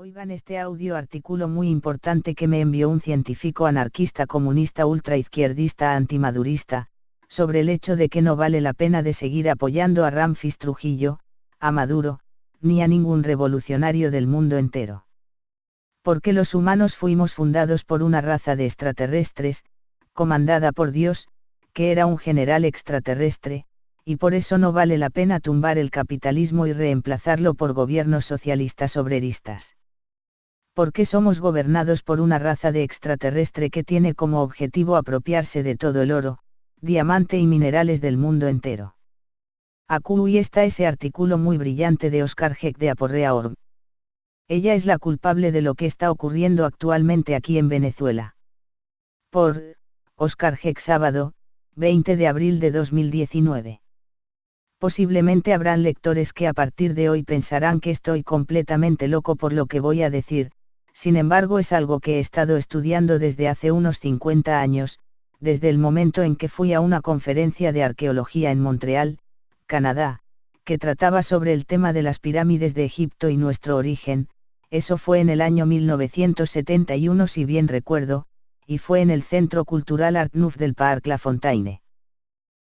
Oigan este audio artículo muy importante que me envió un científico anarquista comunista ultraizquierdista antimadurista, sobre el hecho de que no vale la pena de seguir apoyando a Ramfis Trujillo, a Maduro, ni a ningún revolucionario del mundo entero. Porque los humanos fuimos fundados por una raza de extraterrestres, comandada por Dios, que era un general extraterrestre, y por eso no vale la pena tumbar el capitalismo y reemplazarlo por gobiernos socialistas obreristas. Porque somos gobernados por una raza de extraterrestre que tiene como objetivo apropiarse de todo el oro, diamante y minerales del mundo entero. Aquí está ese artículo muy brillante de Oscar Heck de Aporrea.org. Ella es la culpable de lo que está ocurriendo actualmente aquí en Venezuela. Por Oscar Heck, sábado, 20 de abril de 2019. Posiblemente habrán lectores que a partir de hoy pensarán que estoy completamente loco por lo que voy a decir, sin embargo es algo que he estado estudiando desde hace unos 50 años, desde el momento en que fui a una conferencia de arqueología en Montreal, Canadá, que trataba sobre el tema de las pirámides de Egipto y nuestro origen. Eso fue en el año 1971 si bien recuerdo, y fue en el Centro Cultural Art Neuf del Parc La Fontaine.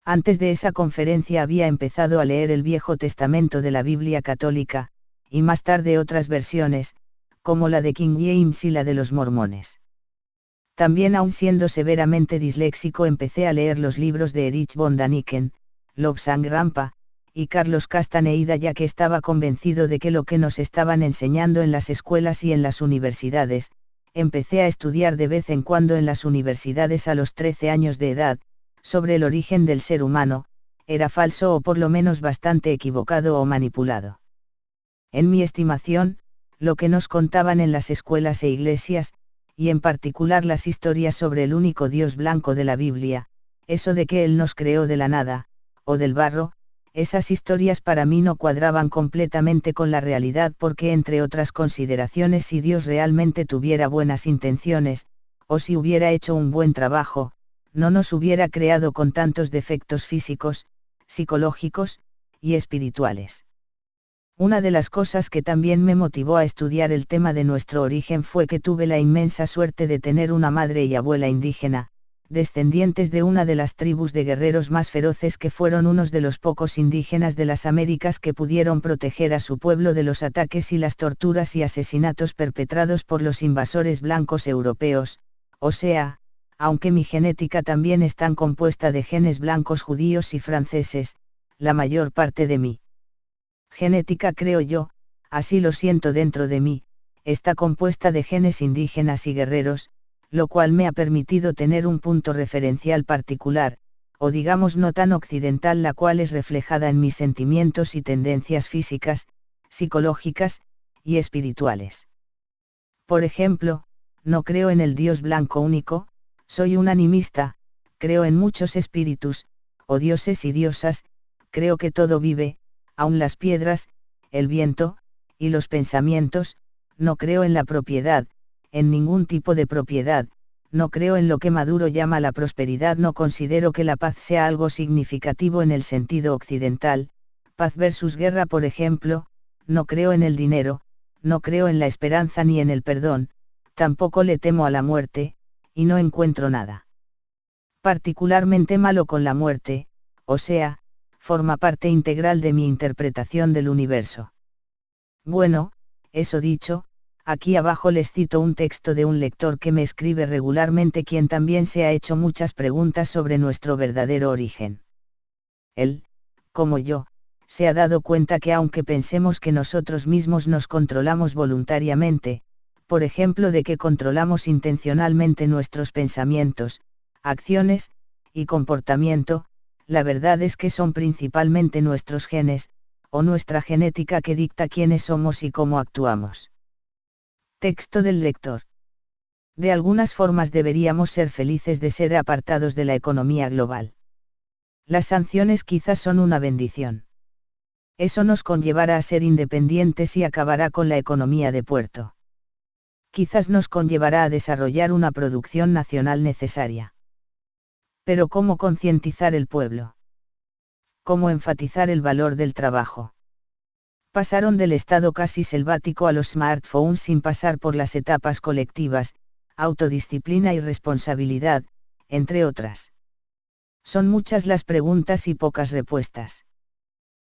Antes de esa conferencia había empezado a leer el Viejo Testamento de la Biblia católica, y más tarde otras versiones, como la de King James y la de los mormones. También aun siendo severamente disléxico empecé a leer los libros de Erich von Däniken, Lobsang Rampa, y Carlos Castaneida ya que estaba convencido de que lo que nos estaban enseñando en las escuelas y en las universidades, empecé a estudiar de vez en cuando en las universidades a los 13 años de edad, sobre el origen del ser humano, era falso o por lo menos bastante equivocado o manipulado. En mi estimación, lo que nos contaban en las escuelas e iglesias, y en particular las historias sobre el único Dios blanco de la Biblia, eso de que Él nos creó de la nada, o del barro, esas historias para mí no cuadraban completamente con la realidad porque entre otras consideraciones si Dios realmente tuviera buenas intenciones, o si hubiera hecho un buen trabajo, no nos hubiera creado con tantos defectos físicos, psicológicos, y espirituales. Una de las cosas que también me motivó a estudiar el tema de nuestro origen fue que tuve la inmensa suerte de tener una madre y abuela indígena, descendientes de una de las tribus de guerreros más feroces que fueron unos de los pocos indígenas de las Américas que pudieron proteger a su pueblo de los ataques y las torturas y asesinatos perpetrados por los invasores blancos europeos, o sea, aunque mi genética también está compuesta de genes blancos judíos y franceses, la mayor parte de mi genética creo yo, así lo siento dentro de mí, está compuesta de genes indígenas y guerreros, lo cual me ha permitido tener un punto referencial particular, o digamos no tan occidental, la cual es reflejada en mis sentimientos y tendencias físicas, psicológicas, y espirituales. Por ejemplo, no creo en el Dios blanco único, soy un animista, creo en muchos espíritus, o dioses y diosas, creo que todo vive, aun las piedras, el viento, y los pensamientos, no creo en la propiedad, en ningún tipo de propiedad, no creo en lo que Maduro llama la prosperidad, no considero que la paz sea algo significativo en el sentido occidental, paz versus guerra por ejemplo, no creo en el dinero, no creo en la esperanza ni en el perdón, tampoco le temo a la muerte, y no encuentro nada particularmente malo con la muerte, o sea, forma parte integral de mi interpretación del universo. Bueno, eso dicho, aquí abajo les cito un texto de un lector que me escribe regularmente quien también se ha hecho muchas preguntas sobre nuestro verdadero origen. Él, como yo, se ha dado cuenta que aunque pensemos que nosotros mismos nos controlamos voluntariamente, por ejemplo de que controlamos intencionalmente nuestros pensamientos, acciones, y comportamiento, la verdad es que son principalmente nuestros genes, o nuestra genética que dicta quiénes somos y cómo actuamos. Texto del lector. De algunas formas deberíamos ser felices de ser apartados de la economía global. Las sanciones quizás son una bendición. Eso nos conllevará a ser independientes y acabará con la economía de puerto. Quizás nos conllevará a desarrollar una producción nacional necesaria. Pero ¿cómo concientizar el pueblo? ¿Cómo enfatizar el valor del trabajo? Pasaron del estado casi selvático a los smartphones sin pasar por las etapas colectivas, autodisciplina y responsabilidad, entre otras. Son muchas las preguntas y pocas respuestas.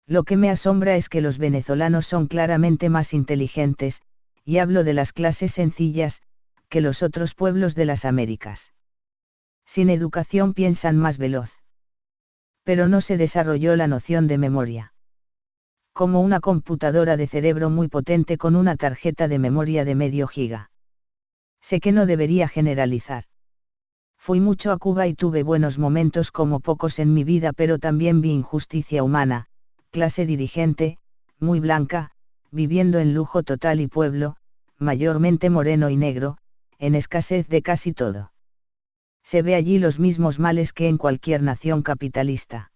Lo que me asombra es que los venezolanos son claramente más inteligentes, y hablo de las clases sencillas, que los otros pueblos de las Américas. Sin educación piensan más veloz. Pero no se desarrolló la noción de memoria. Como una computadora de cerebro muy potente con una tarjeta de memoria de medio giga. Sé que no debería generalizar. Fui mucho a Cuba y tuve buenos momentos como pocos en mi vida, pero también vi injusticia humana, clase dirigente, muy blanca, viviendo en lujo total y pueblo, mayormente moreno y negro, en escasez de casi todo. Se ve allí los mismos males que en cualquier nación capitalista.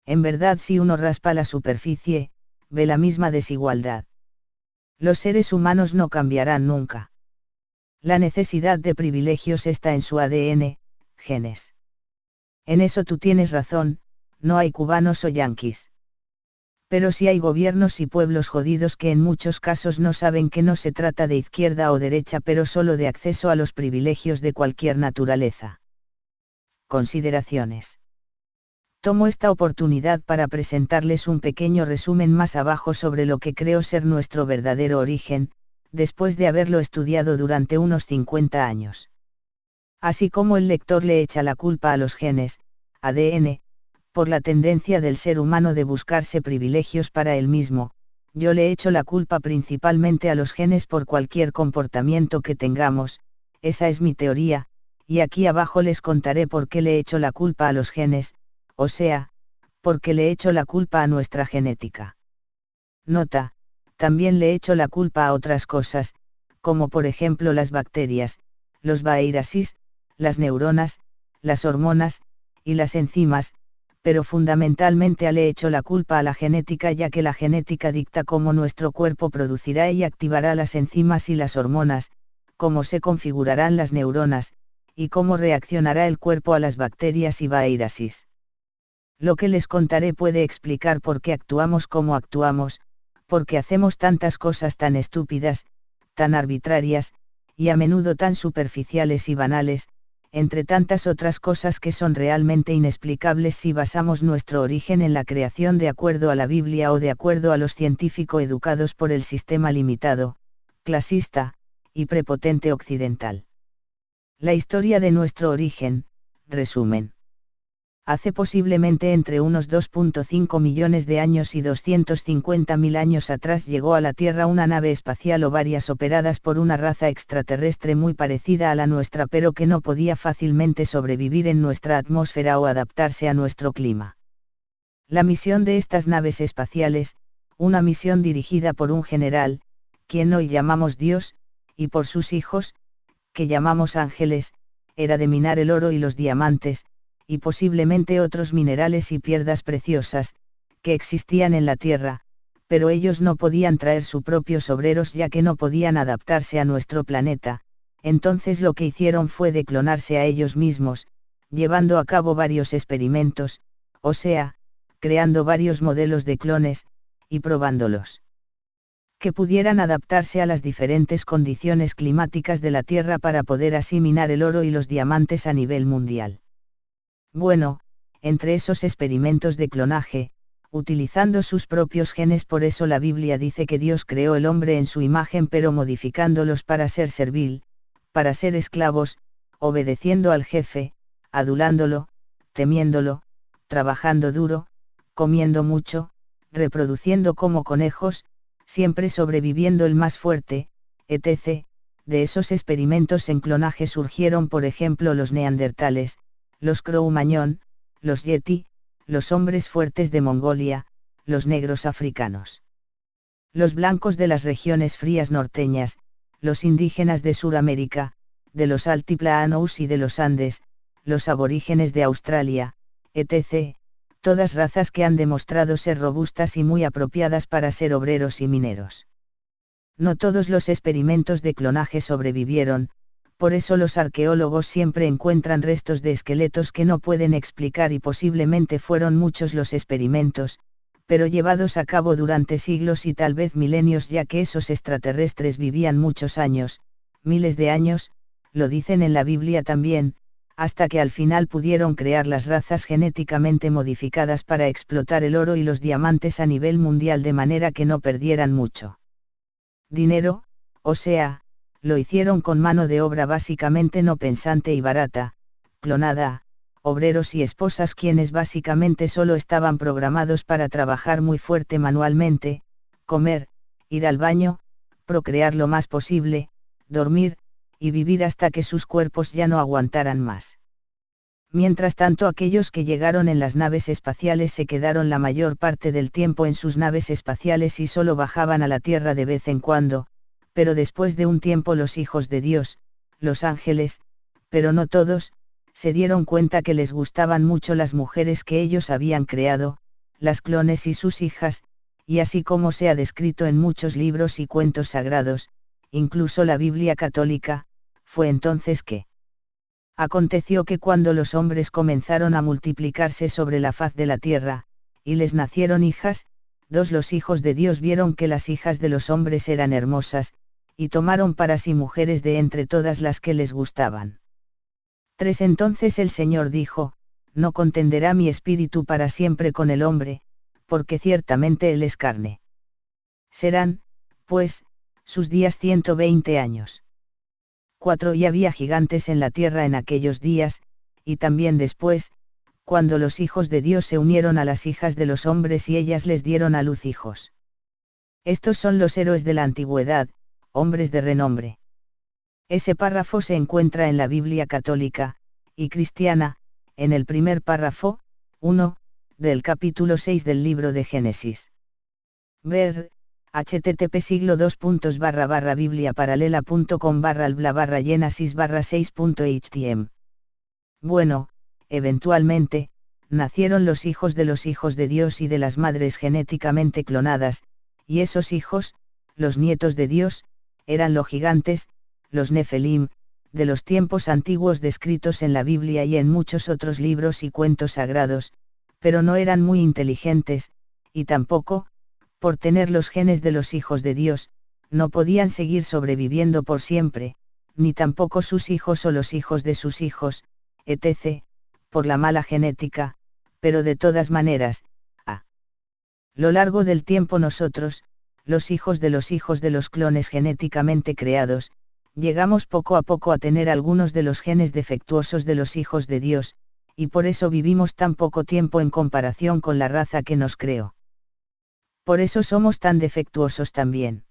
En verdad, si uno raspa la superficie, ve la misma desigualdad. Los seres humanos no cambiarán nunca. La necesidad de privilegios está en su ADN, genes. En eso tú tienes razón, no hay cubanos o yanquis. Pero sí hay gobiernos y pueblos jodidos que en muchos casos no saben que no se trata de izquierda o derecha, pero solo de acceso a los privilegios de cualquier naturaleza. Consideraciones. Tomo esta oportunidad para presentarles un pequeño resumen más abajo sobre lo que creo ser nuestro verdadero origen, después de haberlo estudiado durante unos 50 años. Así como el lector le echa la culpa a los genes, ADN, por la tendencia del ser humano de buscarse privilegios para él mismo, yo le echo la culpa principalmente a los genes por cualquier comportamiento que tengamos, esa es mi teoría, y aquí abajo les contaré por qué le echo la culpa a los genes, o sea, por qué le echo la culpa a nuestra genética. Nota, también le echo la culpa a otras cosas, como por ejemplo las bacterias, los viruses, las neuronas, las hormonas, y las enzimas, pero fundamentalmente le echo la culpa a la genética, ya que la genética dicta cómo nuestro cuerpo producirá y activará las enzimas y las hormonas, cómo se configurarán las neuronas, y cómo reaccionará el cuerpo a las bacterias y viruses. Lo que les contaré puede explicar por qué actuamos como actuamos, por qué hacemos tantas cosas tan estúpidas, tan arbitrarias, y a menudo tan superficiales y banales, entre tantas otras cosas que son realmente inexplicables si basamos nuestro origen en la creación de acuerdo a la Biblia o de acuerdo a los científicos educados por el sistema limitado, clasista, y prepotente occidental. La historia de nuestro origen, resumen. Hace posiblemente entre unos 2.5 millones de años y 250.000 años atrás llegó a la Tierra una nave espacial o varias operadas por una raza extraterrestre muy parecida a la nuestra, pero que no podía fácilmente sobrevivir en nuestra atmósfera o adaptarse a nuestro clima. La misión de estas naves espaciales, una misión dirigida por un general, quien hoy llamamos Dios, y por sus hijos, que llamamos ángeles, era de minar el oro y los diamantes, y posiblemente otros minerales y piedras preciosas, que existían en la Tierra, pero ellos no podían traer sus propios obreros ya que no podían adaptarse a nuestro planeta, entonces lo que hicieron fue de clonarse a ellos mismos, llevando a cabo varios experimentos, o sea, creando varios modelos de clones, y probándolos. Que pudieran adaptarse a las diferentes condiciones climáticas de la Tierra para poder así minar el oro y los diamantes a nivel mundial. Bueno, entre esos experimentos de clonaje, utilizando sus propios genes, por eso la Biblia dice que Dios creó el hombre en su imagen pero modificándolos para ser servil, para ser esclavos, obedeciendo al jefe, adulándolo, temiéndolo, trabajando duro, comiendo mucho, reproduciendo como conejos, siempre sobreviviendo el más fuerte, etc. De esos experimentos en clonaje surgieron por ejemplo los neandertales, los Cro-Magnon, los Yeti, los hombres fuertes de Mongolia, los negros africanos. Los blancos de las regiones frías norteñas, los indígenas de Suramérica, de los altiplanos y de los Andes, los aborígenes de Australia, etc., todas razas que han demostrado ser robustas y muy apropiadas para ser obreros y mineros. No todos los experimentos de clonaje sobrevivieron, por eso los arqueólogos siempre encuentran restos de esqueletos que no pueden explicar y posiblemente fueron muchos los experimentos, pero llevados a cabo durante siglos y tal vez milenios, ya que esos extraterrestres vivían muchos años, miles de años, lo dicen en la Biblia también, hasta que al final pudieron crear las razas genéticamente modificadas para explotar el oro y los diamantes a nivel mundial de manera que no perdieran mucho dinero, o sea, lo hicieron con mano de obra básicamente no pensante y barata, clonada, obreros y esposas quienes básicamente solo estaban programados para trabajar muy fuerte manualmente, comer, ir al baño, procrear lo más posible, dormir, y vivir hasta que sus cuerpos ya no aguantaran más. Mientras tanto, aquellos que llegaron en las naves espaciales se quedaron la mayor parte del tiempo en sus naves espaciales y solo bajaban a la Tierra de vez en cuando, pero después de un tiempo los hijos de Dios, los ángeles, pero no todos, se dieron cuenta que les gustaban mucho las mujeres que ellos habían creado, las clones y sus hijas, y así como se ha descrito en muchos libros y cuentos sagrados, incluso la Biblia católica, fue entonces que aconteció que cuando los hombres comenzaron a multiplicarse sobre la faz de la tierra, y les nacieron hijas, los hijos de Dios vieron que las hijas de los hombres eran hermosas, y tomaron para sí mujeres de entre todas las que les gustaban. 3 Entonces el Señor dijo, no contenderá mi espíritu para siempre con el hombre, porque ciertamente él es carne. Serán, pues, sus días 120 años. 4 Y había gigantes en la tierra en aquellos días, y también después, cuando los hijos de Dios se unieron a las hijas de los hombres y ellas les dieron a luz hijos. Estos son los héroes de la antigüedad, hombres de renombre. Ese párrafo se encuentra en la Biblia católica y cristiana, en el primer párrafo, 1, del capítulo 6 del libro de Génesis. Ver, http://bibliaparalela.com/albla/genesis/6.htm. Bueno, eventualmente, nacieron los hijos de Dios y de las madres genéticamente clonadas, y esos hijos, los nietos de Dios, eran los gigantes, los Nefelim, de los tiempos antiguos descritos en la Biblia y en muchos otros libros y cuentos sagrados, pero no eran muy inteligentes, y tampoco, por tener los genes de los hijos de Dios, no podían seguir sobreviviendo por siempre, ni tampoco sus hijos o los hijos de sus hijos, etc., por la mala genética, pero de todas maneras, a lo largo del tiempo nosotros, los hijos de los clones genéticamente creados, llegamos poco a poco a tener algunos de los genes defectuosos de los hijos de Dios, y por eso vivimos tan poco tiempo en comparación con la raza que nos creó. Por eso somos tan defectuosos también.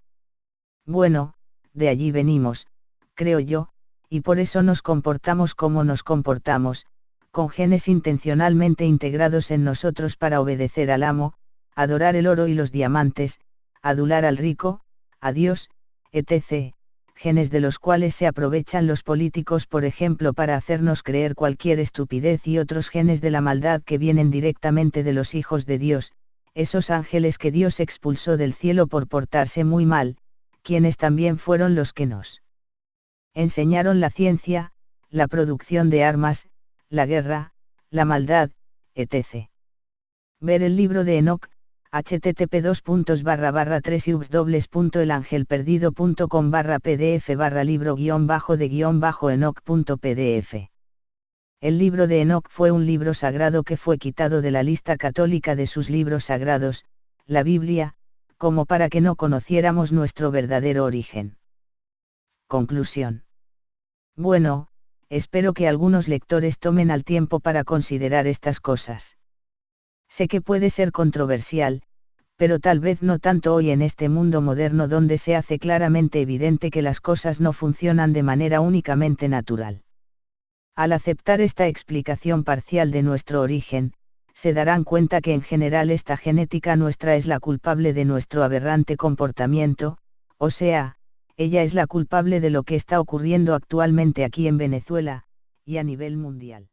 Bueno, de allí venimos, creo yo, y por eso nos comportamos como nos comportamos, con genes intencionalmente integrados en nosotros para obedecer al amo, adorar el oro y los diamantes, adular al rico, a Dios, etc., genes de los cuales se aprovechan los políticos por ejemplo para hacernos creer cualquier estupidez, y otros genes de la maldad que vienen directamente de los hijos de Dios, esos ángeles que Dios expulsó del cielo por portarse muy mal, quienes también fueron los que nos enseñaron la ciencia, la producción de armas, la guerra, la maldad, etc. Ver el libro de Enoc, http://3ubs.elangelperdido.com/pdf/libro-de-enoc.pdf. El libro de Enoc fue un libro sagrado que fue quitado de la lista católica de sus libros sagrados, la Biblia, como para que no conociéramos nuestro verdadero origen. Conclusión. Bueno, espero que algunos lectores tomen el tiempo para considerar estas cosas. Sé que puede ser controversial, pero tal vez no tanto hoy en este mundo moderno donde se hace claramente evidente que las cosas no funcionan de manera únicamente natural. Al aceptar esta explicación parcial de nuestro origen, se darán cuenta que en general esta genética nuestra es la culpable de nuestro aberrante comportamiento, o sea, ella es la culpable de lo que está ocurriendo actualmente aquí en Venezuela, y a nivel mundial.